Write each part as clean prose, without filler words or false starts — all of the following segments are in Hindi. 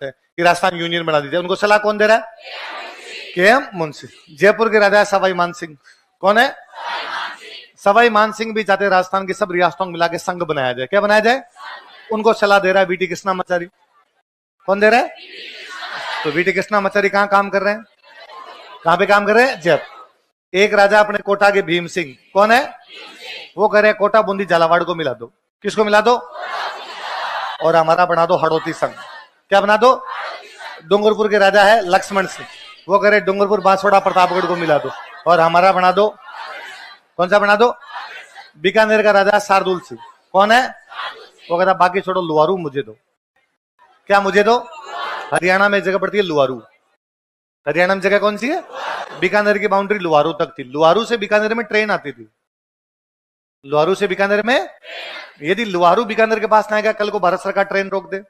हैं कि राजस्थान यूनियन बना दीजिए। उनको सलाह कौन दे रहा है? के.एम. मुंशी। जयपुर के राजा है सवाई मानसिंह। कौन है? सवाई मानसिंह भी चाहते राजस्थान की सब रियासतों को मिला के संघ बनाया जाए। क्या बनाया जाए? उनको सलाह दे रहा है वीटी कृष्णामाचारी। कौन दे रहा है? तो वीटी कृष्णामाचारी कहां काम कर रहे हैं? कहां पे काम कर रहे हैं? जयपुर। एक राजा अपने कोटा के भीम सिंह। कौन है? वो कह रहे हैं कोटा बूंदी झालावाड़ को मिला दो। किसको मिला दो? और हमारा बना दो हड़ौती संघ। क्या बना दो? डूंगरपुर के राजा है लक्ष्मण सिंह। वो कह रहे डूंगरपुर बांसवाड़ा प्रतापगढ़ को मिला दो और हमारा बना दो। कौन सा बना दो? बीकानेर का राजा शार्दुल सिंह। कौन है? वो कहता बाकी छोड़ो, लुवारू मुझे दो। क्या मुझे दो? हरियाणा में जगह पड़ती है लुवारू। हरियाणा में जगह कौन सी है? बीकानेर की बाउंड्री लुवारू तक थी। लुवारू से बीकानेर में ट्रेन आती थी। लुवारू से बीकानेर में, यदि लुवारू बीकानेर के पास ना आएगा, कल को भारत सरकार ट्रेन रोक दे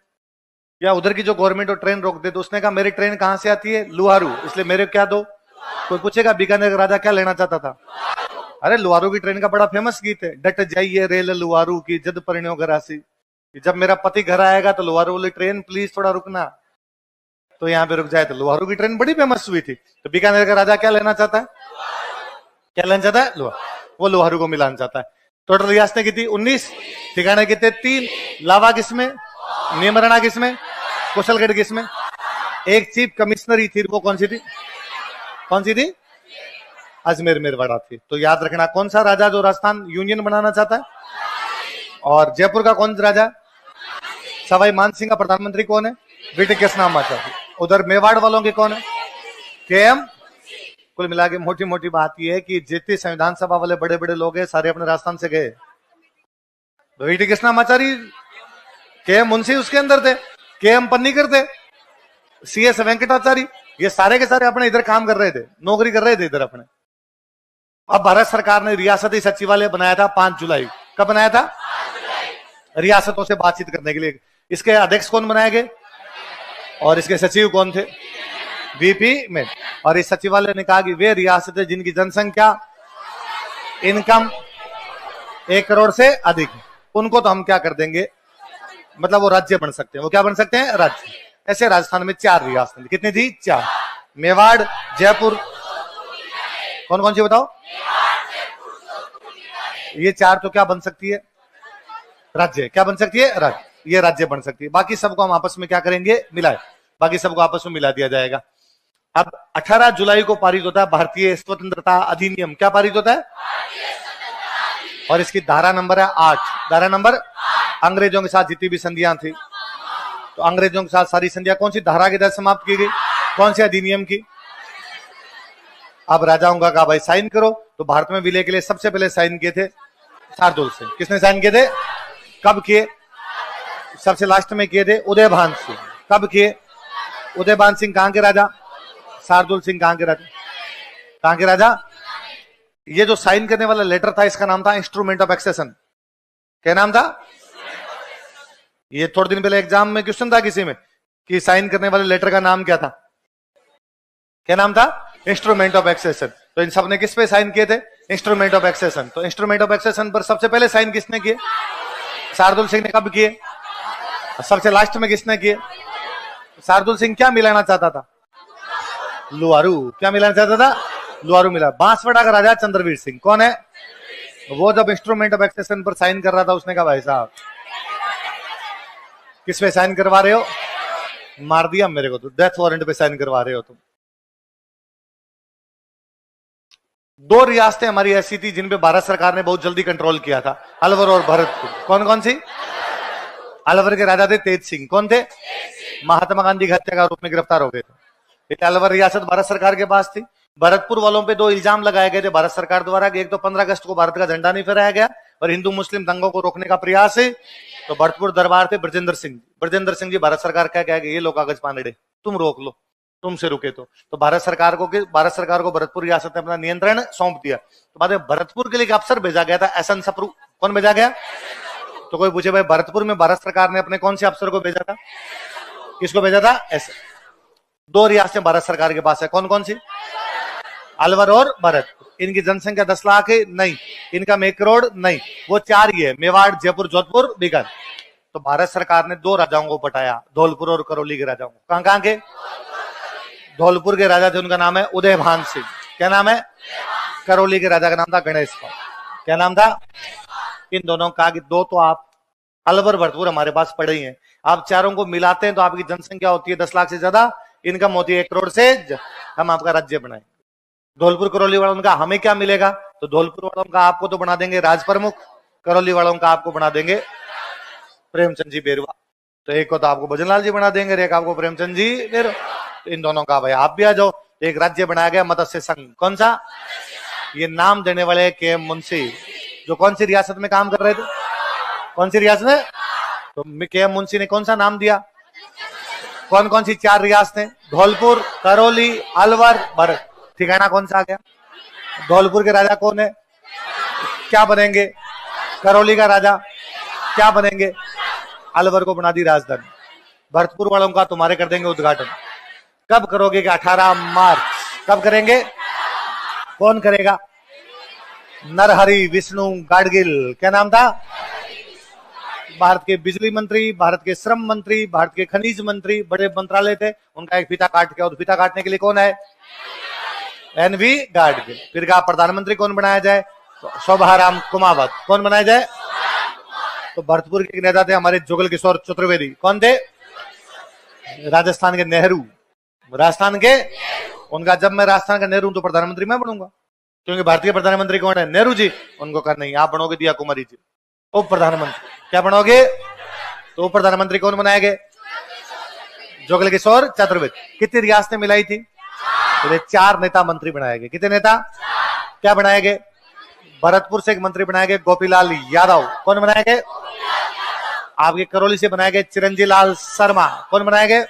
या उधर की जो गवर्नमेंट और ट्रेन रोक दे, तो उसने कहा मेरी ट्रेन कहां से आती है? लुवारू, इसलिए मेरे क्या दो? कोई पूछेगा बीकानेर का राजा क्या लेना चाहता था? अरे लुवारू की ट्रेन का बड़ा फेमस गीत है, डट जाइए रेल लुवारू की जद परिणो गरासी। जब मेरा पति घर आएगा तो लुवारू बोले ट्रेन प्लीज थोड़ा रुकना, तो यहाँ पे रुक जाए। तो लुवारू की ट्रेन बड़ी फेमस हुई थी। तो बीकानेर का राजा क्या लेना चाहता है? क्या लेना चाहता है? वो लुवारू को मिलाना चाहता है। टोटल रियासतें कितनी? 19। ठिकाने कितने? 3। लावा किसमें? नीमराणा किसमें? कुशलगढ़ किसमें? एक चीफ कमिश्नरी थी, वो कौन सी थी? कौन सी थी? अजमेर मेरवाड़ा थी। तो याद रखना कौन सा राजा जो राजस्थान यूनियन बनाना चाहता है? और जयपुर का कौन सा राजा? सवाई मानसिंह का प्रधानमंत्री कौन है? वीटी कृष्णामाचारी। उधर मेवाड़ वालों के कौन है? के.एम. कुल मिला के मोटी मोटी बात यह है कि जितने संविधान सभा वाले बड़े बड़े लोग हैं सारे अपने राजस्थान से गए। VT Krishnamachari, KM. मुंशी उसके अंदर थे, के.एम. पन्नीकर थे, सी.एस. वेंकटाचारी, ये सारे के सारे अपने इधर काम कर रहे थे, नौकरी कर रहे थे इधर अपने। अब भारत सरकार ने रियासती सचिवालय बनाया था 5 जुलाई। कब बनाया था? रियासतों से बातचीत करने के लिए। इसके अध्यक्ष कौन बनाए गए और इसके सचिव कौन थे? वीपी में। और इस सचिवालय ने कहा कि वे रियासतें जिनकी जनसंख्या, इनकम 1 करोड़ से अधिक है, उनको तो हम क्या कर देंगे, मतलब वो राज्य बन सकते हैं। वो क्या बन सकते हैं? राज्य। ऐसे राजस्थान में 4 रियासतें। कितनी थी? 4। मेवाड़, जयपुर, कौन कौन सी बताओ? ये 4 तो क्या बन सकती है? राज्य। क्या बन सकती है? राज्य। ये राज्य बन सकती है। बाकी सबको हम आपस में क्या करेंगे? मिलाए। बाकी सबको आपस में मिला दिया जाएगा। अब 18 जुलाई को पारित होता है भारतीय स्वतंत्रता अधिनियम। क्या पारित होता है? और इसकी धारा नंबर है 8। धारा नंबर, अंग्रेजों के साथ जितनी भी संधियां थी, तो अंग्रेजों के साथ सारी संधियां कौन सी धारा के तहत समाप्त की गई? कौन से अधिनियम की? अब राजाओं का कहा भाई साइन करो। तो भारत में विलय के लिए सबसे पहले साइन किए थे शार्दुल सिंह। किसने साइन किए थे? कब किए? सबसे लास्ट में किए थे उदयभान सिंह। कब किए? उदयभान सिंह कहां के राजा? शार्दुल सिंह कहां के राजा? कहां के राजा? ये जो साइन करने वाला लेटर था इसका नाम था इंस्ट्रूमेंट ऑफ एक्सेशन। क्या नाम था? ये थोड़े दिन पहले एग्जाम में क्वेश्चन था किसी में कि साइन करने वाले लेटर का नाम क्या था? क्या नाम था? Instrument of accession. तो इन सब ने किस पे साइन किए थे? Instrument of accession. तो इंस्ट्रूमेंट ऑफ एक्सेशन पर सबसे पहले साइन किसने किए? शार्दुल सिंह ने। कब किए? सबसे लास्ट में किसने किए? शार्दुल सिंह क्या मिलाना चाहता था? लुवारू। क्या मिलाना चाहता था? लुवारू मिला। बांसवाड़ा का राजा चंद्रवीर सिंह। कौन है? वो जब इंस्ट्रूमेंट ऑफ एक्सेशन पर साइन कर रहा था उसने कहा भाई साहब किस पे साइन करवा रहे हो? मार दिया मेरे को, तो डेथ वारंट पे साइन करवा रहे हो तुम। 2 रियासतें हमारी ऐसी थी जिन पे भारत सरकार ने बहुत जल्दी कंट्रोल किया था, अलवर और भरतपुर। कौन कौन सी? अलवर के राजा थे तेज सिंह। कौन थे? महात्मा गांधी की हत्या का आरोप में गिरफ्तार हो गए थे। अलवर रियासत भारत सरकार के पास थी। भरतपुर वालों पे 2 इल्जाम लगाए गए थे भारत सरकार द्वारा कि एक तो 15 अगस्त को भारत का झंडा नहीं फहराया गया और हिंदू मुस्लिम दंगों को रोकने का प्रयास है। तो भरतपुर दरबार थे ब्रजेंद्र सिंह। ब्रजेंद्र सिंह जी भारत सरकार क्या कह गए, ये लो कागज पानड़े, तुम रोक लो, तुमसे रुके तो भारत सरकार को भरतपुर रियासत ने अपना नियंत्रण सौंप दिया। तो बाद में भरतपुर के लिए एक अफसर भेजा गया था, एस एन सप्रू। कौन भेजा गया? तो कोई पूछे भाई भरतपुर में भारत सरकार ने अपने कौन से अफसर को भेजा था? किसको भेजा था? ऐसे 2 रियासतें भारत सरकार के पास है। कौन कौन सी? अलवर और भरतपुर। इनकी जनसंख्या 10 लाख है? नहीं। इनका 1 करोड़? नहीं। वो 4 ही है, मेवाड़, जयपुर, जोधपुर, बीकानेर। तो भारत सरकार ने 2 राजाओं को पटाया, धौलपुर और करौली के राजाओं को। कहां कहां के? धौलपुर के राजा थे, उनका नाम है उदयभान सिंह। क्या नाम है? करौली के राजा का नाम था गणेश पाल। क्या नाम था? इन दोनों का 2 तो आप अलवर भरतपुर हमारे पास पड़े ही हैं। आप चारों को मिलाते हैं तो आपकी जनसंख्या होती है 10 लाख से ज्यादा, इनकम होती है 1 करोड़ से। हम आपका राज्य बनाएंगे। धौलपुर करौली वालों का हमें क्या मिलेगा? तो धौलपुर वालों का आपको तो बना देंगे राज प्रमुख, करौली वालों का आपको बना देंगे प्रेमचंद जी बेरवा। तो एक को तो आपको भजनलाल जी बना देंगे, एक आपको प्रेमचंद जी बेरवा। तो इन दोनों का भाई आप भी आ जाओ। एक राज्य बनाया गया मत्स्य संघ। कौन सा? ये नाम देने वाले के मुंशी, जो कौन सी रियासत में काम कर रहे थे? कौन सी रियासत में? तो के मुंशी ने कौन सा नाम दिया? कौन कौन सी 4 रियासतें? धौलपुर, करौली, अलवर, भरत। ठिकाना कौन सा आ गया? धौलपुर के राजा कौन है? क्या बनेंगे? करौली का राजा क्या बनेंगे? अलवर को बना दी राजधानी। भरतपुर वालों का तुम्हारे कर देंगे उद्घाटन। कब करोगे? कि 18 मार्च। कब करेंगे? कौन करेगा? नरहरि विष्णु गाडगिल। क्या नाम था? भारत के बिजली मंत्री, भारत के श्रम मंत्री, भारत के खनिज मंत्री, बड़े मंत्रालय थे। उनका एक फीता काट के, और फीता काटने के लिए कौन है? एनवी गाडगिल। फिर कहा प्रधानमंत्री कौन बनाया जाए? तो शोभाराम कुमावत। कौन बनाया जाए? तो भरतपुर के नेता थे हमारे जुगल किशोर चतुर्वेदी। कौन थे? राजस्थान के नेहरू। राजस्थान के, उनका जब मैं राजस्थान का नेहरू तो प्रधानमंत्री मैं बनूंगा, क्योंकि भारतीय प्रधानमंत्री कौन है? नेहरू जी। उनको कहा नहीं, आप बनोगे दिया कुमारी जी उप प्रधानमंत्री। क्या बनोगे? तो उप प्रधानमंत्री कौन बनाए गए? जुगल किशोर चतुर्वेदी। कितनी रियासतें मिलाई थी? तो 4 नेता मंत्री बनाए गए। कितने नेता? क्या बनाए गए? भरतपुर से एक मंत्री बनाए गए गोपीलाल यादव। कौन बनाए गए? आपके करौली से बनाए गए चिरंजीव लाल शर्मा। कौन बनाए गए?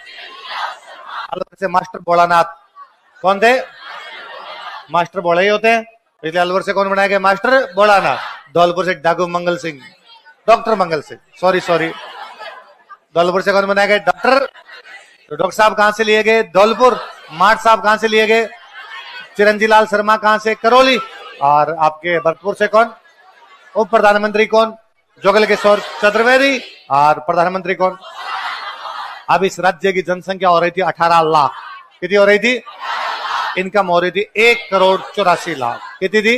अलवर से मास्टर भोलानाथ। कौन थे? मास्टर भोला ही होते हैं, इसलिए अलवर से कौन बनाए गए? मास्टर भोलानाथ। धौलपुर से डाकू मंगल सिंह, डॉक्टर मंगल सिंह, सॉरी। धौलपुर से कौन बनाए गए? डॉक्टर। तो डॉक्टर साहब कहां से लिए गए? धौलपुर। माठ साहब कहां से लिए गए? चिरंजीव लाल शर्मा कहां से? करौली। और आपके भरतपुर से कौन? उप प्रधानमंत्री कौन? जुगल किशोर चतुर्वेदी। और प्रधानमंत्री कौन? अब इस राज्य की जनसंख्या हो रही थी 18 लाख। कितनी हो रही थी? इनकम हो रही थी 1 करोड़ 84 लाख। कितनी थी?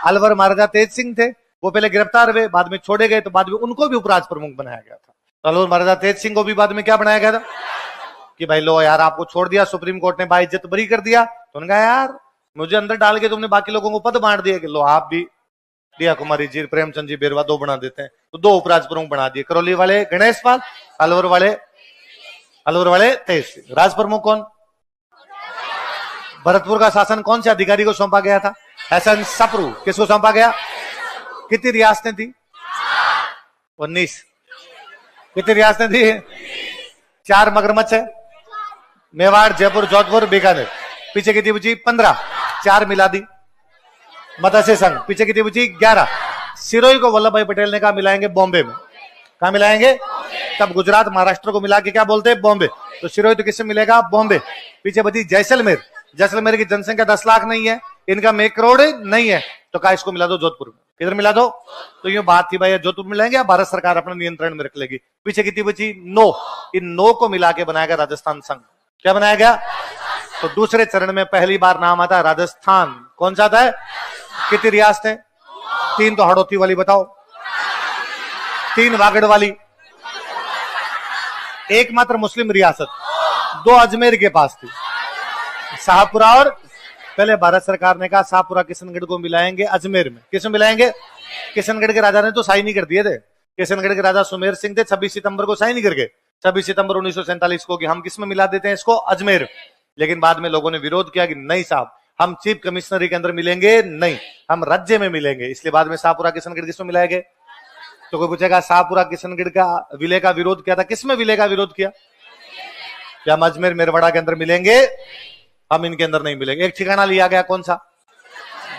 अलवर महाराजा तेज सिंह थे, वो पहले गिरफ्तार हुए, बाद में छोड़े गए, तो बाद में उनको भी उपराज प्रमुख बनाया गया था। अलवर महाराजा तेज सिंह को भी बाद में क्या बनाया गया था? कि भाई लो यार, आपको छोड़ दिया, सुप्रीम कोर्ट ने बाइज्जत बरी कर दिया। तो उन्होंने कहा यार मुझे अंदर डाल के तुमने बाकी लोगों को पद बांट दिया, कि लो आप भी दिया कुमारी जी, प्रेमचंद जी बेरवा 2 बना देते हैं। तो 2 उपराज प्रमुख बना दिए, करौली वाले गणेश पाल, अलवर वाले तेज सिंह। राज प्रमुख कौन? भरतपुर का शासन कौन से अधिकारी को सौंपा गया था? हसन सप्रू। किसको सौंपा गया? कितनी रियासतें थी? 19। कितनी रियासतें थी? 4 मगरमच्छ है, मेवाड़, जयपुर, जोधपुर, बीकानेर। पीछे कितनी बची? 15। 4 मिला दी। मत्स्य संघ पीछे कितनी बची? 11। सिरोही को वल्लभ भाई पटेल ने कहा मिलाएंगे बॉम्बे में। कहा मिलाएंगे? तब गुजरात महाराष्ट्र को मिला के क्या बोलते हैं? बॉम्बे। तो सिरोही तो किससे मिलेगा? बॉम्बे। पीछे बची जैसलमेर। जैसलमेर की जनसंख्या 10 लाख नहीं है, इनकम 1 करोड़ नहीं है, तो कहा इसको मिला दो जोधपुर में। इधर मिला दो। तो ये बात थी भाई, जोधपुर मिलाएंगे या भारत सरकार अपने नियंत्रण में रख लेगी। पीछे कितनी बची? 9। इन 9 को मिला के बनाया गया राजस्थान संघ। क्या बनाया गया? तो दूसरे चरण में पहली बार नाम आता है राजस्थान। कौन सा आता है? कितनी रियासतें? 3 तो हड़ौती वाली बताओ, 3 वागड़ वाली, एकमात्र मुस्लिम रियासत 2 अजमेर के पास थी, शाहपुरा। और पहले भारत सरकार ने कहा शाहपुरा किशनगढ़ को मिलाएंगे अजमेर में। किसमें मिलाएंगे? किशनगढ़ के राजा ने तो साइन ही कर दिए थे। किशनगढ़ के राजा सुमेर सिंह थे, 26 सितंबर को साइन ही करके, 26 सितंबर 1947 को कि हम किसमें मिला देते हैं इसको? अजमेर। लेकिन बाद में लोगों ने विरोध किया कि नहीं साहब, हम चीफ कमिश्नरी के अंदर मिलेंगे नहीं, हम राज्य में मिलेंगे। इसलिए बाद में शाहपुरा किशनगढ़ किसमें मिलाए गए? तो कोई पूछेगा शाहपुरा किशनगढ़ का विलय का विरोध किया था, किसमें विलय का विरोध किया? क्या हम अजमेर मेरवाड़ा के अंदर मिलेंगे, हम इनके अंदर नहीं मिलेंगे। एक ठिकाना लिया गया, कौन सा?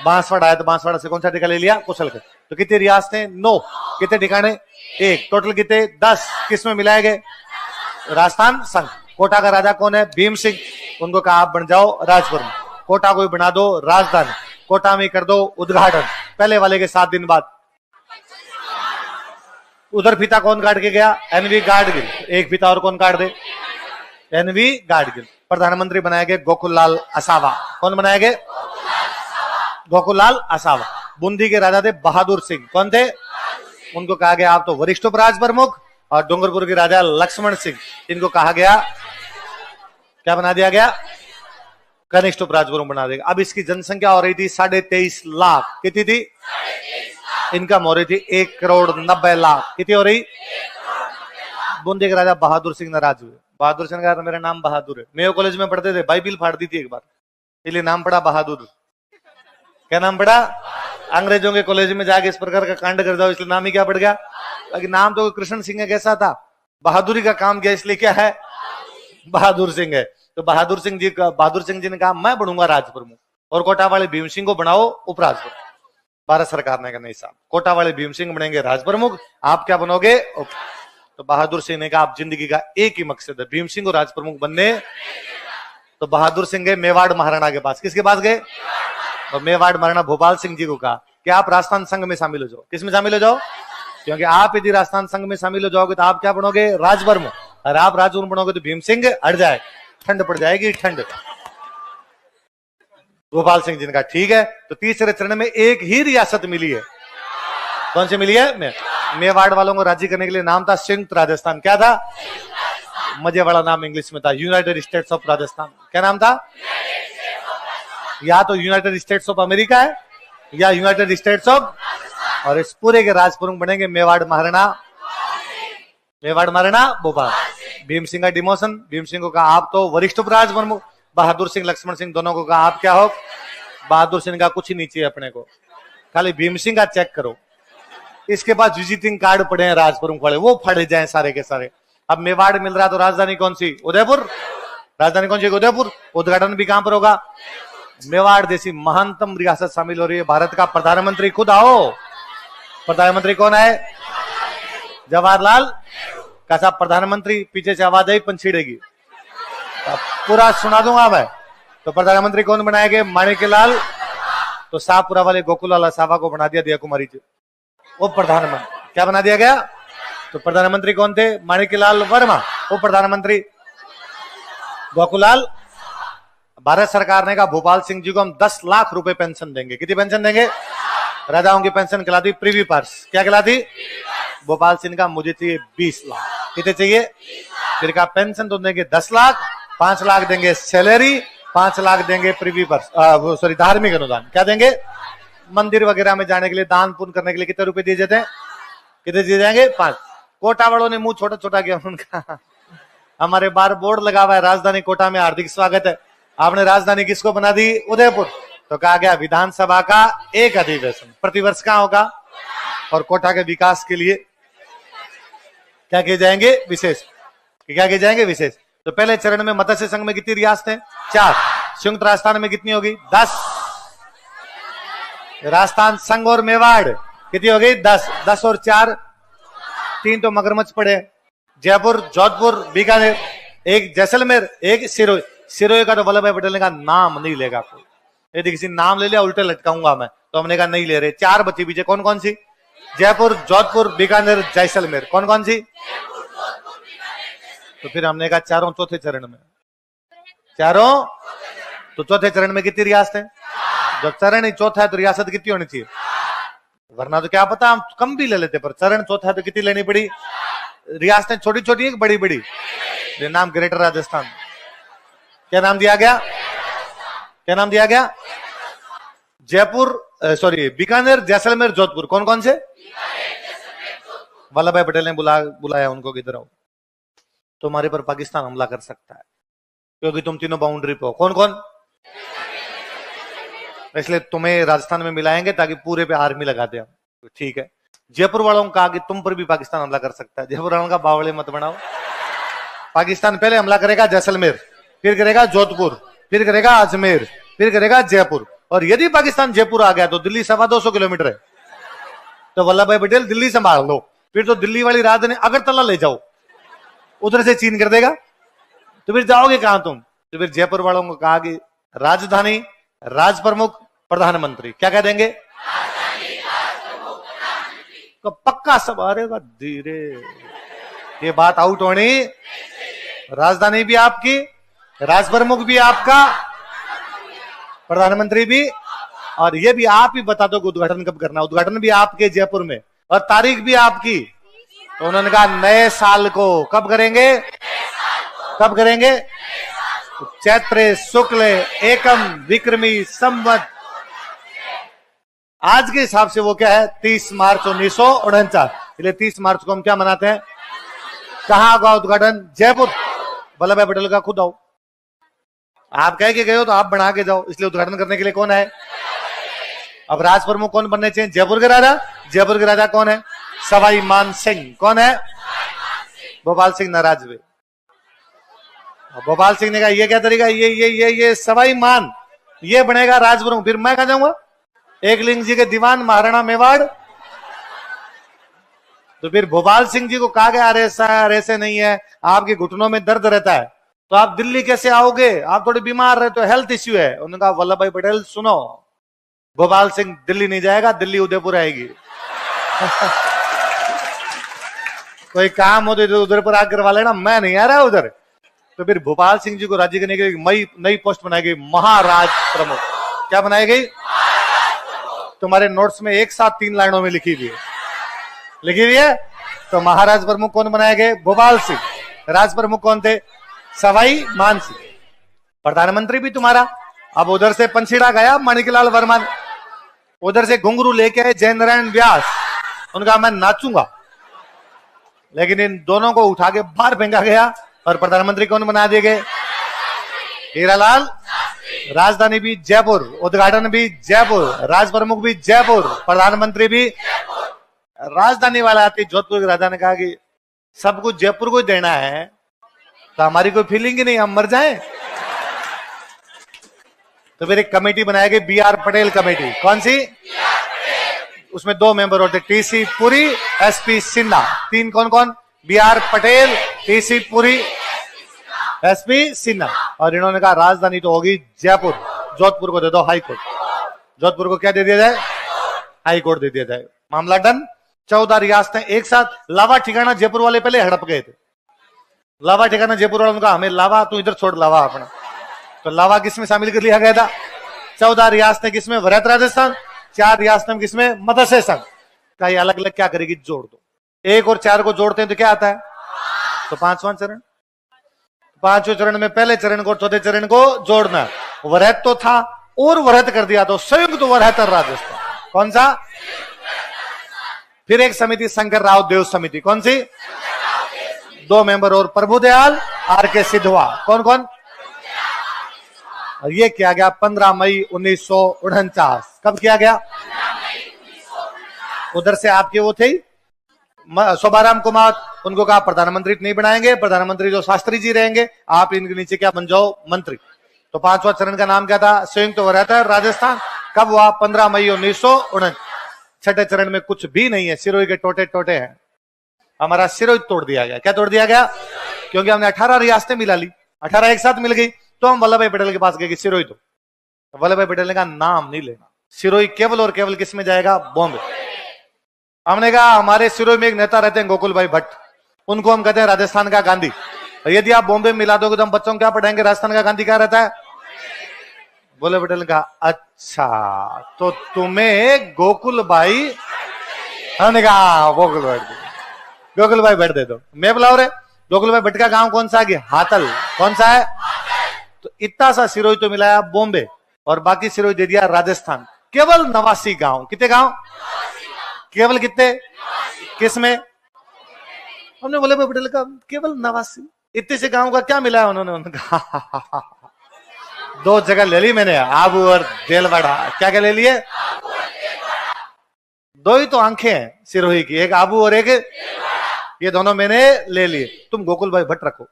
बांसवाड़ा है, तो बांसवाड़ा से कौन सा ठिकाना ले लिया? कुशलगढ़। तो कितनी रियासतें? 9। कितने ठिकाने? 1। टोटल कितने? 10। किसमें मिलाए गए? राजस्थान संघ। कोटा का राजा कौन है? भीम सिंह। उनको कहा आप बन जाओ राजपुर में, कोटा को बना दो राजधानी, कोटा में कर दो उद्घाटन। पहले वाले के 7 दिन बाद उधर फीता कौन काट के गया? एनवी गाडगिल। एक फीता और कौन काट दे? एनवी गाडगिल। प्रधानमंत्री बनाए गए गोकुललाल असावा। कौन बनाए गए? गोकुललाल असावा। बूंदी के राजा थे बहादुर सिंह। कौन थे? उनको कहा गया आप तो वरिष्ठ उपराज प्रमुख। और डूंगरपुर के राजा लक्ष्मण सिंह, इनको कहा गया, क्या बना दिया गया? कनिष्ठ उपराज प्रमुख बना देगा। अब इसकी जनसंख्या हो रही थी 23.5 लाख। कितनी थी? इनकम हो रही थी 1,90,00,000। कितनी हो रही? बूंदी के राजा बहादुर सिंह नाराज हुए। बहादुर सिंह का मेरा नाम बहादुर है। मेयो कॉलेज में पढ़ते थे, बाइबिल फाड़ दी थी एक बार, इसलिए नाम पड़ा बहादुर। क्या नाम पड़ा? अंग्रेजों के कॉलेज में जाके इस प्रकार का कांड कर दो, इसलिए नाम ही क्या पड़ गया? बाकी नाम तो कृष्ण सिंह कैसा था, बहादुरी का काम किया, इसलिए क्या है? बहादुर सिंह है। तो बहादुर सिंह जी ने कहा मैं बनूंगा राज प्रमुख, और कोटा वाले भीम सिंह को बनाओ उपराज प्रमुख। भारत सरकार ने कहा नहीं साहब, कोटा वाले भीम सिंह बनेंगे राज प्रमुख, आप क्या बनोगे? तो बहादुर सिंह ने कहा आप जिंदगी का एक ही मकसद है, भीम सिंह को राज प्रमुख बनने। तो बहादुर सिंह गए मेवाड़ महाराणा के पास। किसके पास गए? और मेवाड़ महाराणा भोपाल सिंह जी को कहा कि आप राजस्थान संघ में शामिल हो जाओ। किस में शामिल हो जाओ? क्योंकि आप यदि राजस्थान संघ में शामिल हो जाओगे तो आप क्या बनोगे? राज प्रमुख। और आप राज प्रमुख बनोगे तो भीम सिंह हट जाए, ठंड पड़ जाएगी, ठंड। गोपाल सिंह जी ने कहा ठीक है। तो तीसरे चरण में एक ही रियासत मिली है। कौन सी मिली है? मेवाड़ वालों को राजी करने के लिए नाम था संयुक्त राजस्थान। क्या था? मजे वाला नाम इंग्लिश में था, यूनाइटेड स्टेट्स ऑफ राजस्थान। क्या नाम था? या तो यूनाइटेड स्टेट्स ऑफ अमेरिका है या यूनाइटेड स्टेट्स ऑफ, और इस पूरे के राज प्रमुख बनेंगे मेवाड़ महाराणा भोपाल। भीम सिंह का डिमोशन। भीम सिंह को कहा आप तो वरिष्ठ उपराज प्रमुख। बहादुर सिंह लक्ष्मण सिंह दोनों को कहा आप क्या हो? बहादुर सिंह का कुछ ही नहीं चाहिए अपने को, खाली भीम सिंह का चेक करो। इसके पास विजिटिंग कार्ड पड़े हैं राज प्रमुख वाले, वो फाड़े जाए सारे के सारे। अब मेवाड़ मिल रहा तो राजधानी कौन सी? उदयपुर। राजधानी कौन सी? उदयपुर। उद्घाटन भी कहां पर होगा? मेवाड़ जैसी महानतम रियासत शामिल हो रही है। भारत का प्रधानमंत्री खुद आओ। प्रधानमंत्री कौन है? जवाहरलाल। कैसा प्रधानमंत्री? पीछे से आवाज आई पंछीड़ेगी, पूरा सुना दूंगा मैं। तो प्रधानमंत्री कौन बनाए गए? माणिक्यलाल। तो शाहपुरा वाले गोकुललाल असावा को बना दिया कुमारी जी, वो प्रधानमंत्री। क्या बना दिया गया? तो प्रधानमंत्री कौन थे? माणिक्यलाल वर्मा। वो प्रधानमंत्री गोकुललाल। भारत सरकार ने कहा भोपाल सिंह जी को हम 10 लाख रुपए पेंशन देंगे। कितनी पेंशन देंगे? राजाओं की पेंशन कहलाती प्रीवी पर्स। क्या कहलाती? भोपाल सिंह का मुझे चाहिए 20 लाख। कितने चाहिए? फिर कहा पेंशन तो देंगे 10 लाख, 5 लाख देंगे सैलरी, 5 लाख देंगे प्रीवी पर्स, सॉरी धार्मिक अनुदान। क्या देंगे? मंदिर वगैरह में जाने के लिए, दान पुण्य करने के लिए कितने रुपए दिए जाते हैं? कितने दिए जाएंगे? 5। कोटा वालों ने मुंह छोटा छोटा किया उनका। हमारे बाहर बोर्ड लगा हुआ है राजधानी कोटा में हार्दिक स्वागत है। आपने राजधानी किसको बना दी? उदयपुर। तो कहा गया विधानसभा का एक अधिवेशन प्रतिवर्ष कहां होगा? और कोटा के विकास के लिए क्या किए जाएंगे? विशेष। क्या किए जाएंगे? विशेष। तो पहले चरण में मत्स्य संघ में कितनी रियासतें? 4। संयुक्त राजस्थान में कितनी होगी? 10। राजस्थान संघ और मेवाड़ कितनी हो गई? 10। 10 और 4 3 तो मगरमच्छ पड़े। जयपुर, जोधपुर, बीकानेर, एक जैसलमेर, एक सिरोही। सिरोही का तो वल्लभ भाई पटेल ने कहा नाम नहीं लेगा कोई, यदि किसी नाम ले लिया उल्टे लटकाऊंगा मैं। तो हमने कहा नहीं ले रहे। 4 बची बीचे। कौन कौन सी? जयपुर, जोधपुर, बीकानेर, जैसलमेर। कौन कौन सी? तो फिर हमने कहा चारों चौथे चरण में, चारों। तो चौथे चरण में कितनी रियासतें? जब चरण ही चौथा है तो रियासत कितनी होनी चाहिए? वरना तो क्या पता हम कम भी ले लेते, पर चरण चौथा है तो कितनी लेनी पड़ी? रियासतें छोटी छोटी है बड़ी बड़ी? नाम ग्रेटर राजस्थान। क्या नाम दिया गया? क्या नाम दिया गया? जयपुर, सॉरी बीकानेर, जैसलमेर, जोधपुर। कौन कौन से? वल्लभ भाई पटेल ने बुलाया उनको, किधर आओ, तुम्हारे पर पाकिस्तान हमला कर सकता है क्योंकि तुम तीनों बाउंड्री पे हो। कौन कौन? इसलिए तुम्हें राजस्थान में मिलाएंगे ताकि पूरे पे आर्मी लगा दे। ठीक है। जयपुर वालों को कहा कि तुम पर भी पाकिस्तान हमला कर सकता है। जयपुर वालों का बावड़े मत बनाओ। पाकिस्तान पहले हमला करेगा जैसलमेर, फिर करेगा जोधपुर, फिर करेगा अजमेर, फिर करेगा जयपुर। और यदि पाकिस्तान जयपुर आ गया तो दिल्ली 250 किलोमीटर है। तो वल्लभ भाई पटेल दिल्ली संभाल लो, फिर तो दिल्ली वाली राजधानी अगरतला ले जाओ, उधर से चीन कर देगा। तो फिर जाओगे कहां तुम? तो फिर जयपुर वालों को कहा कि राजधानी, राज प्रमुख, प्रधानमंत्री। क्या कह देंगे? तो पक्का सब अरेगा धीरे। ये बात आउट होनी, राजधानी भी आपकी, राज प्रमुख भी आपका, प्रधानमंत्री भी, और ये भी आप ही बता दो उद्घाटन कब करना। उद्घाटन भी आपके जयपुर में और तारीख भी आपकी। तो उन्होंने कहा नए साल को कब करेंगे, कब करेंगे, चैत्र शुक्ल एकम विक्रमी संवत। आज के हिसाब से वो क्या है, 30 मार्च 1949। इसलिए 30 मार्च को हम क्या मनाते हैं, कहां होगा उद्घाटन, जयपुर, वल्लभ भाई पटेल का। खुद आओ, आप कह के गए हो तो आप बना के जाओ, इसलिए उद्घाटन करने के लिए कौन है। अब राज प्रमुख कौन बनने चाहिए, जयपुर के राजा। जयपुर के राजा कौन है, सवाई मान सिंह। कौन है, भोपाल सिंह नाराज हुए। भोपाल सिंह ने कहा ये क्या तरीका, ये सवाई मान ये बनेगा राज प्रमुख, फिर मैं कहा जाऊंगा एकलिंग जी के दीवान महाराणा मेवाड़। तो फिर भोपाल सिंह जी को कहा गया अरे सर ऐसे नहीं है, आपके घुटनों में दर्द रहता है तो आप दिल्ली कैसे आओगे, आप थोड़े बीमार रहे तो हेल्थ इश्यू है। उन्होंने कहा वल्लभ भाई पटेल सुनो, भोपाल सिंह दिल्ली नहीं जाएगा, दिल्ली उदयपुर आएगी। कोई काम हो तो उदयपुर आकर करवा लेना, मैं नहीं आ रहा उधर। तो फिर भोपाल सिंह जी को राज्य करने के लिए नई पोस्ट बनाई गई, महाराज प्रमुख। क्या बनाई गई, तुम्हारे नोट्स में एक साथ 3 लाइनों में लिखी हुई है, लिखी हुई है। तो महाराज प्रमुख कौन बनाए गए, भोपाल सिंह। राज प्रमुख कौन थे, सवाई मान सिंह। प्रधानमंत्री भी तुम्हारा। अब उधर से पंछीड़ा गया माणिकलाल वर्मा, उधर से घुंघरू लेके आए जय नारायण व्यास। उनका मैं नाचूंगा, लेकिन इन दोनों को उठा के बाहर फेंका गया और प्रधानमंत्री कौन बना दिए गए, हीरालाल। राजधानी भी जयपुर, उद्घाटन भी जयपुर, राज प्रमुख भी जयपुर, प्रधानमंत्री भी। राजधानी वाला आती जोधपुर के राजा ने कहा कि सब कुछ जयपुर को देना है तो हमारी कोई फीलिंग ही नहीं, हम मर जाएं। तो फिर एक कमेटी बनाई गई, BR पटेल कमेटी। कौन सी, उसमें 2 मेंबर होते, TC पुरी, SP सिन्हा। 3 कौन कौन, BR Patel, TC Puri, SP Sinha. और इन्होंने कहा राजधानी तो होगी जयपुर, जोधपुर को दे दो हाई कोर्ट। जोधपुर को क्या दे दिया जाए, हाई कोर्ट दे दिया जाए। मामला डन। 14 रियासतें एक साथ। लावा ठिकाना जयपुर वाले पहले हड़प गए थे। लावा ठिकाना जयपुर वालों ने कहा हमें लावा, तू इधर छोड़ लावा अपना। तो लावा किसमें शामिल कर लिया गया था, 14 रियासतें किसमें, वरहत राजस्थान। 4 रियासतें किसमें, मत्स्य संघ। का ये अलग अलग क्या करेगी, जोड़ दो। 1 और 4 को जोड़ते हैं तो क्या आता है, तो 5वां चरण। 5वें चरण में पहले चरण को चौथे चरण को जोड़ना। वरहत तो था और वरहत कर दिया तो संयुक्त वरहत राजस्थान। कौन सा, फिर एक समिति शंकर राव देव समिति। कौन सी, 2 मेंबर और प्रभुदयाल, RK सिद्धवा। कौन कौन, और ये किया गया 15 मई 1949। कब किया गया, उधर से आपके वो थे शोभाराम कुमार, उनको कहा प्रधानमंत्री नहीं बनाएंगे, प्रधानमंत्री जो शास्त्री जी रहेंगे, आप इनके नीचे क्या बन जाओ, मंत्री। तो 5वां चरण का नाम क्या था, संयुक्त वरहत राजस्थान। कब हुआ, 15 मई 1949। 6ठे चरण में कुछ भी नहीं है, सिरोही के टोटे टोटे हैं। हमारा सिरोही तोड़ दिया गया। क्या तोड़ दिया गया, क्योंकि हमने 18 रियासतें मिला ली, 18 एक साथ मिल गई। तो हम वल्लभ भाई पटेल के पास गए कि सिरोही तो वल्लभ भाई पटेल ने कहा नाम नहीं लेना, सिरोही केवल और केवल किस में जाएगा, बॉम्बे। हमने कहा हमारे सिरोही में एक नेता रहते हैं गोकुल भाई भट्ट, उनको हम कहते हैं राजस्थान का गांधी। यदि आप बॉम्बे में मिला दोगे तो हम बच्चों को क्या पढ़ाएंगे, राजस्थान का गांधी क्या रहता है। वल्लभ पटेल ने कहा अच्छा तो तुम्हें गोकुल भाई, हमने कहा गोकुल भाई, गोकुल भाई भट्ट दे दो। मैं बुलाओ रे, गोकुल भाई भट्ट का गांव कौन सा है, हातल। कौन सा है, तो इतना सा सिरोही तो मिलाया बॉम्बे और बाकी सिरोही दे दिया राजस्थान। केवल 89 गांव। कितने गांव, केवल कितने, किसमें, हमने बोले भाई पटेल का केवल 89, इतने से गांव का क्या मिला है उन्होंने कहा 2 जगह ले ली मैंने, आबू और देलवाड़ा। क्या क्या ले लिए, 2 ही तो आंखें हैं सिरोही की, एक आबू और एक, ये दोनों मैंने ले लिए। तुम गोकुल भाई भट्ट रखो।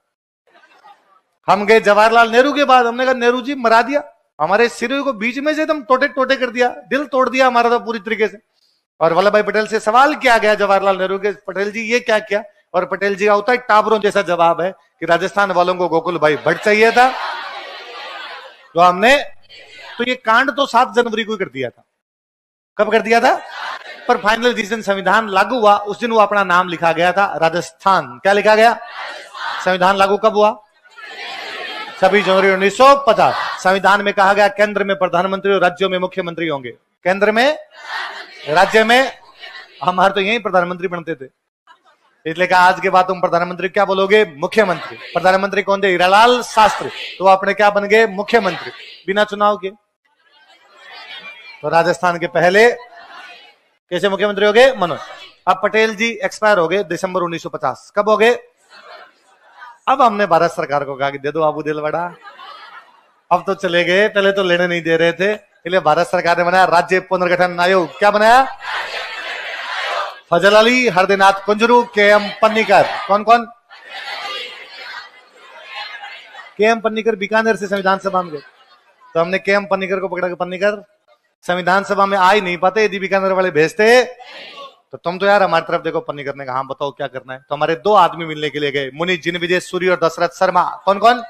हम गए जवाहरलाल नेहरू के बाद, हमने कहा नेहरू जी मरा दिया हमारे सिरोही को, बीच में से एकदम टोटे टोटे कर दिया, दिल तोड़ दिया हमारा तो पूरी तरीके से। और वल्लभ भाई पटेल से सवाल किया गया जवाहरलाल नेहरू के, पटेल जी ये क्या किया, और पटेल जी का होता है टाबरों जैसा जवाब है कि राजस्थान वालों को गोकुल भाई भट्ट चाहिए था। तो हमने, तो ये कांड तो 7 जनवरी को कर दिया था। कब कर दिया था, पर फाइनल जिस दिन संविधान लागू हुआ उस दिन वो अपना नाम लिखा गया था राजस्थान। क्या लिखा गया? संविधान लागू कब हुआ? 26 जनवरी 1950। संविधान में कहा गया केंद्र में प्रधानमंत्री और राज्यों में मुख्यमंत्री होंगे। केंद्र में, राज्य में, हमारे तो यही प्रधानमंत्री बनते थे, इसलिए कहा आज के बाद तुम प्रधानमंत्री क्या बोलोगे? मुख्यमंत्री। प्रधानमंत्री कौन थे? हीरालाल शास्त्री। तो अपने क्या बन गए? मुख्यमंत्री, बिना चुनाव के। तो राजस्थान के पहले कैसे मुख्यमंत्री हो गए? मनोज। अब पटेल जी एक्सपायर हो गए दिसंबर 1950। कब हो गए? अब हमने भारत सरकार को कहा कि दे दो आबू दिलवाड़ा। अब तो चले गए, पहले तो लेने नहीं दे रहे थे, इसलिए भारत सरकार ने बनाया राज्य पुनर्गठन आयोग। क्या बनाया? फजल अली, हरदेनाथ कुंजरू, के.एम. पन्नीकर। कौन कौन? के.एम. पन्नीकर बीकानेर से संविधान सभा में गए, तो हमने के.एम. पन्नीकर को पकड़ा के पन्नीकर संविधान सभा में आ ही नहीं पाते, यदि बीकानेर वाले भेजते तो तुम तो यार हमारी तरफ देखो। पन्नीकर ने कहा हाँ बताओ क्या करना है। तो हमारे दो आदमी मिलने के लिए गए, मुनि जिनविजय सूरी और दशरथ शर्मा। कौन कौन?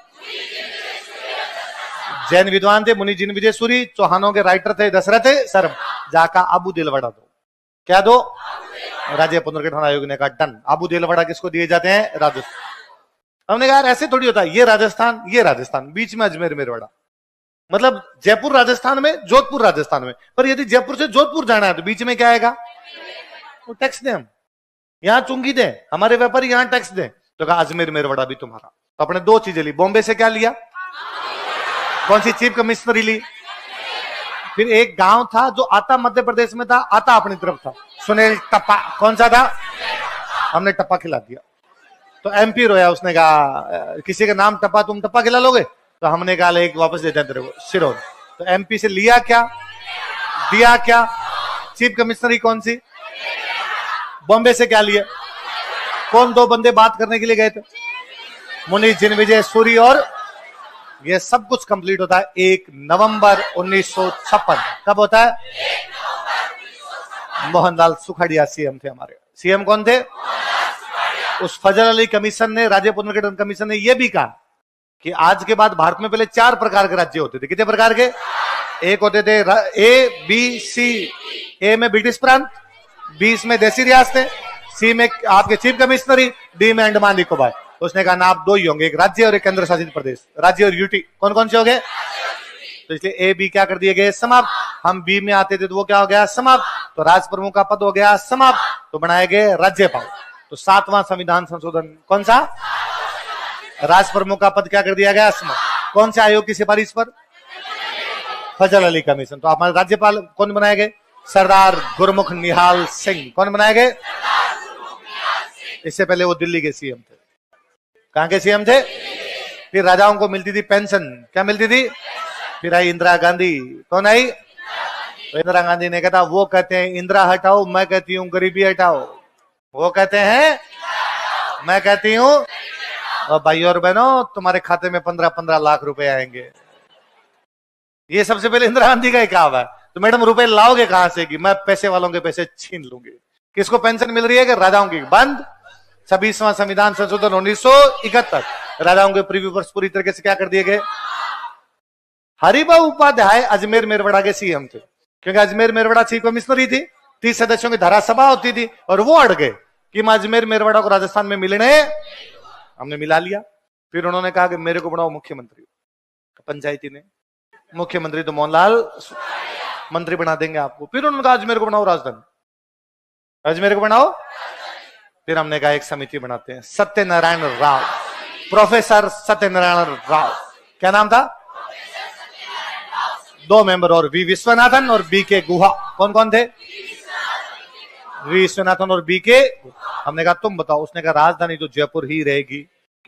जैन विद्वान थे मुनि जिनविजय सूरी, चौहानों के राइटर थे दशरथ शर्मा। जाका आबू दिलवाड़ा दो। क्या दो? राज्य पुनर्गठन आयोग ने कहा डन। आबू दिलवाड़ा किसको दिए जाते हैं? राजस्थान। हमने कहा ऐसे थोड़ी होता है, ये राजस्थान, ये राजस्थान, बीच में अजमेर मेरवाड़ा। मतलब जयपुर राजस्थान में, जोधपुर राजस्थान में, पर यदि जयपुर से जोधपुर जाना है तो बीच में क्या आएगा? वो टैक्स दें हम, यहां चुंगी दें, हमारे व्यापारी यहां टैक्स दें। तो कहा अजमेर मेरवाड़ा भी तुम्हारा। तो अपने दो चीजें ली। बॉम्बे से क्या लिया? कौन सी चीफ कमिश्नरी ली? फिर एक गांव था जो आता मध्य प्रदेश में था, आता अपनी तरफ था, सुनील टप्पा। कौन सा था? हमने टप्पा खिला दिया। तो एमपी रोया, उसने कहा किसी का नाम टप्पा, तुम टप्पा खिला लोगे? तो हमने कहा एक वापस देते हैं तेरे को, सिरोन। तो एमपी से लिया क्या, दिया क्या? चीफ कमिश्नरी कौन सी? बॉम्बे से क्या लिए? कौन दो बंदे बात करने के लिए गए थे? मुनि जिनविजय सूरी। और ये सब कुछ कंप्लीट होता है 1 नवंबर 1956। कब होता है? मोहनलाल सुखाड़िया सीएम थे हमारे। सीएम कौन थे? उस फजल अली कमीशन ने, राज्य पुनर्गठन कमीशन ने यह भी कहा कि आज के बाद भारत में पहले 4 प्रकार के राज्य होते थे। कितने प्रकार के? एक होते थे ए बी सी। ए में ब्रिटिश प्रांत, बी में देसी रियासतें, सी में आपके चीफ कमिश्नरी, डी में अंडमान निकोबार। उसने कहा ना आप दो ही होंगे, एक राज्य और एक केंद्र शासित प्रदेश। राज्य और यूटी कौन कौन से हो गए? तो इसलिए ए बी क्या कर दिए गए? समाप्त। हम बी में आते थे तो वो क्या हो गया? समाप्त। तो राज प्रमुख का पद हो गया समाप्त, तो बनाए गए राज्यपाल। तो 7वां संविधान संशोधन कौन सा? राज प्रमुख का पद क्या कर दिया गया? समाप्त। कौन से आयोग की सिफारिश पर? फजल अली कमीशन। तो हमारे राज्यपाल कौन बनाए गए? सरदार गुरमुख निहाल सिंह। कौन बनाए गए? इससे पहले वो दिल्ली के सीएम थे। कहां के सीएम थे? फिर राजाओं को मिलती थी पेंशन। क्या मिलती थी? फिर आई इंदिरा गांधी। कौन आई? तो इंदिरा गांधी ने कहा वो कहते हैं इंदिरा हटाओ, मैं कहती हूँ गरीबी हटाओ। वो कहते हैं, मैं कहती हूँ। और भाई और बहनों तुम्हारे खाते में 15-15 लाख रुपए आएंगे। ये सबसे पहले इंदिरा गांधी का ही कहा है। तो मैडम रुपए लाओगे कहां से? कि मैं पैसे वालों के पैसे छीन लूंगी। किसको पेंशन मिल रही है? कि राजाओं की। बंद। 26वां संविधान संशोधन 1971। राजाओं के प्रीव्यू वर्ष पूरी तरीके से क्या कर दिए गए? हरिभाऊ उपाध्याय अजमेर मेरवाड़ा के सीएम थे, क्योंकि अजमेर मेरवाड़ा चीफ कमिश्नरी थी, 30 सदस्यों की धारा सभा होती थी, और वो अड़ गए कि मैं अजमेर मेरवाड़ा को राजस्थान में मिलने। हमने मिला लिया। फिर उन्होंने कहा कि मेरे को बनाओ मुख्यमंत्री। पंचायती ने मुख्यमंत्री तो मोहनलाल मंत्री बना देंगे आपको। फिर उन्होंने कहा अजमेर को बनाओ राजधानी, अजमेर को बनाओ। फिर हमने कहा एक समिति बनाते हैं, सत्यनारायण राव, प्रोफेसर सत्यनारायण राव। क्या नाम था? 2 मेंबर और वी विश्वनाथन और बी के गुहा। कौन कौन थे? वी विश्वनाथन और बी के। हमने कहा तुम बताओ। उसने कहा राजधानी तो जयपुर ही रहेगी,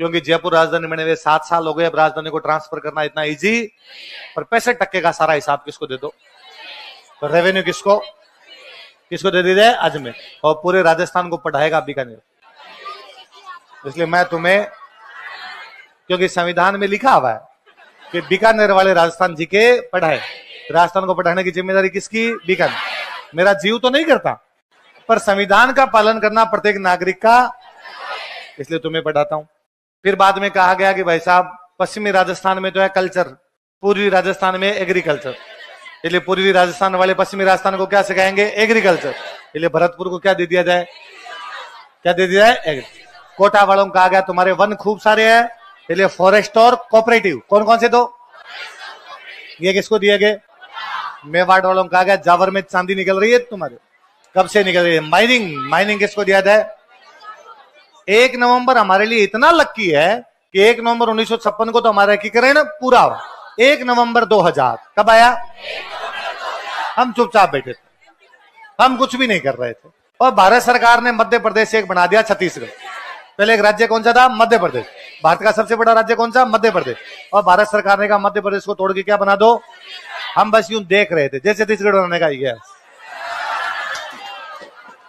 क्योंकि जयपुर राजधानी बने हुए 7 साल हो गए। अब राजधानी को ट्रांसफर करना इतना इजी। पर 65% का सारा हिसाब किसको दे दो? तो रेवेन्यू किसको किसको दे दीजिए? अजमेर। और पूरे राजस्थान को पढ़ाएगा बीकानेर। इसलिए मैं तुम्हें, क्योंकि संविधान में लिखा हुआ है कि बीकानेर वाले राजस्थान जी के पढ़ाए। राजस्थान को पढ़ाने की जिम्मेदारी किसकी? बीकानेर। मेरा जीव तो नहीं करता, पर संविधान का पालन करना प्रत्येक नागरिक का, इसलिए तुम्हें पढ़ाता हूं। फिर बाद में कहा गया कि भाई साहब पश्चिमी राजस्थान में तो है कल्चर, पूर्वी राजस्थान में एग्रीकल्चर, इसलिए पूर्वी राजस्थान वाले पश्चिमी राजस्थान को क्या सिखाएंगे? एग्रीकल्चर। इसलिए भरतपुर को क्या दे दिया जाए, क्या दे दिया जाए? कोटा वालों को कहा गया तुम्हारे वन खूब सारे हैं, इसलिए फॉरेस्ट और कोऑपरेटिव। कौन कौन से दो? ये किसको दिए गए? मेवाड़ वालों को कहा गया जावर में चांदी निकल रही है तुम्हारे, कब से निकल रही है? माइनिंग, माइनिंग किसको दिया जाए? 1 नवंबर हमारे लिए इतना लक्की है कि 1 नवंबर 1956 को तो हमारा एकीकरण पूरा हुआ। 1 नवंबर 2000 कब आया? हम चुपचाप बैठे थे, हम कुछ भी नहीं कर रहे थे, और भारत सरकार ने मध्य प्रदेश से एक बना दिया छत्तीसगढ़। पहले एक राज्य कौन सा था? मध्य प्रदेश। भारत का सबसे बड़ा राज्य कौन सा? मध्य प्रदेश। और भारत सरकार ने कहा मध्य प्रदेश को तोड़ के क्या बना दो? हम बस यूं देख रहे थे, जैसे छत्तीसगढ़ बनाने का ही है।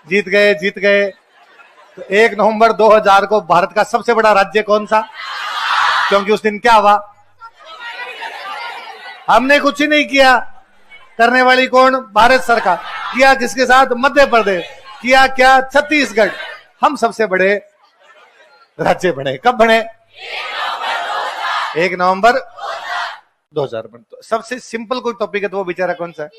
जीत गए, जीत गए। तो 1 नवंबर 2000 को भारत का सबसे बड़ा राज्य कौन सा? क्योंकि उस दिन क्या हुआ? हमने कुछ ही नहीं किया, करने वाली कौन? भारत सरकार। किया किसके साथ? मध्य प्रदेश। किया क्या? छत्तीसगढ़। हम सबसे बड़े राज्य बने। कब बने? 1 नवंबर 2000 बने। तो सबसे सिंपल कोई टॉपिक है तो वो बेचारा कौन सा है?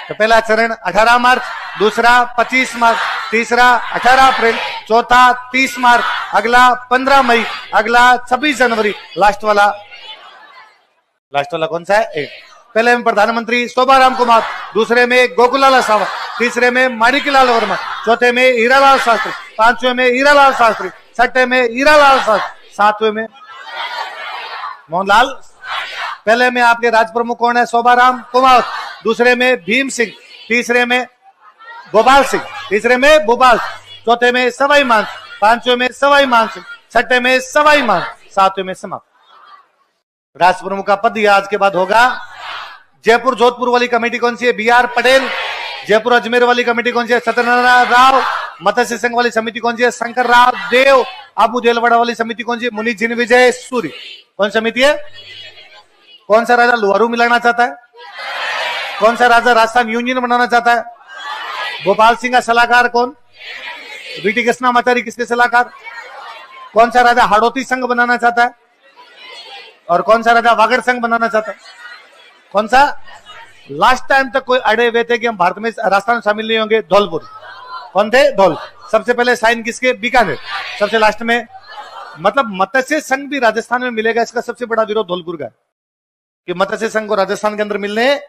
तो पहला चरण 18 मार्च, दूसरा 25 मार्च, तीसरा 18 अप्रैल, चौथा 30 मार्च, अगला 15 मई, अगला 26 जनवरी, लास्ट वाला कौन सा है? पहले में प्रधानमंत्री शोभाराम कुमार, दूसरे में गोकुलाल सावंत, तीसरे में माणिकलाल वर्मा, चौथे में हीरालाल शास्त्री, पांचवें में हीरालाल शास्त्री, छठे में हीरालाल शास्त्री, सातवें में मोहनलाल। पहले में आपके राज प्रमुख कौन है? शोभाराम कुमार, दूसरे में भीम सिंह, तीसरे में गोपाल सिंह, तीसरे में भोपाल, चौथे में सवाई मान, पांचवें में सवाई मान सिंह, छठे में सवाई मान, सातवें में समाप्त। राष्ट्र प्रमुख का पद यह आज के बाद होगा। जयपुर जोधपुर वाली कमेटी कौन सी है? B R Patel. जयपुर अजमेर वाली कमेटी कौन सी है? सत्यनारायण राव। मत्स्य संघ वाली समिति कौन सी है? शंकर राव देव। अबू देलवाड़ा वाली समिति कौन सी है? मुनि जिन विजय सूरी। कौन समिति है? कौन सा राजा लुहारू मिलाना चाहता है? कौन सा राजा राजस्थान यूनियन बनाना चाहता है? गोपाल सिंह का सलाहकार कौन? वीटी कृष्णामाचारी किसके सलाहकार? कौन सा राजा हाड़ौती संघ बनाना चाहता है? और कौन सा राजा वागड़ संघ बनाना चाहता है? कौन सा? लास्ट टाइम तक कोई अड़े हुए थे कि हम भारत में राजस्थान शामिल नहीं होंगे, धौलपुर। कौन थे? धौल। सबसे पहले साइन किसके? बीकानेर। सबसे लास्ट में मतलब मत्स्य संघ भी राजस्थान में मिलेगा, इसका सबसे बड़ा विरोध धौलपुर का है कि मत्स्य संघ को राजस्थान के अंदर मिलने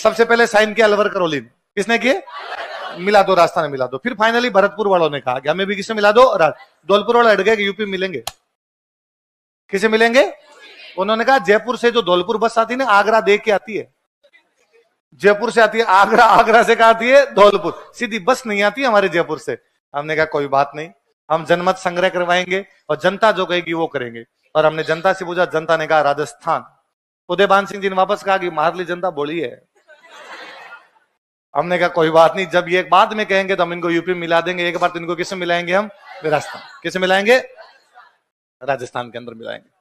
सबसे पहले साइन किया अलवर करौली ने। किसने किए? मिला दो, राजस्थान में मिला दो। फिर फाइनली भरतपुर वालों ने कहा कि हमें भी किसे मिला दो? धौलपुर वाले अड़ गए कि यूपी मिलेंगे। किसे मिलेंगे? उन्होंने कहा जयपुर से जो धौलपुर बस आती है ना, आगरा देख के आती है। जयपुर से आती है आगरा, आगरा से कहा आती है धौलपुर। सीधी बस नहीं आती हमारे जयपुर से। हमने कहा कोई बात नहीं, हम जनमत संग्रह करवाएंगे और जनता जो कहेगी वो करेंगे। और हमने जनता से पूछा, जनता ने कहा राजस्थान। उदयभान सिंह जी ने वापस कहा कि हमारे लिए जनता बोली है। हमने कहा कोई बात नहीं, जब ये बाद में कहेंगे तो हम इनको यूपी मिला देंगे। एक बार तो इनको किससे मिलाएंगे? हम राजस्थान। किसे मिलाएंगे? राजस्थान के अंदर मिलाएंगे।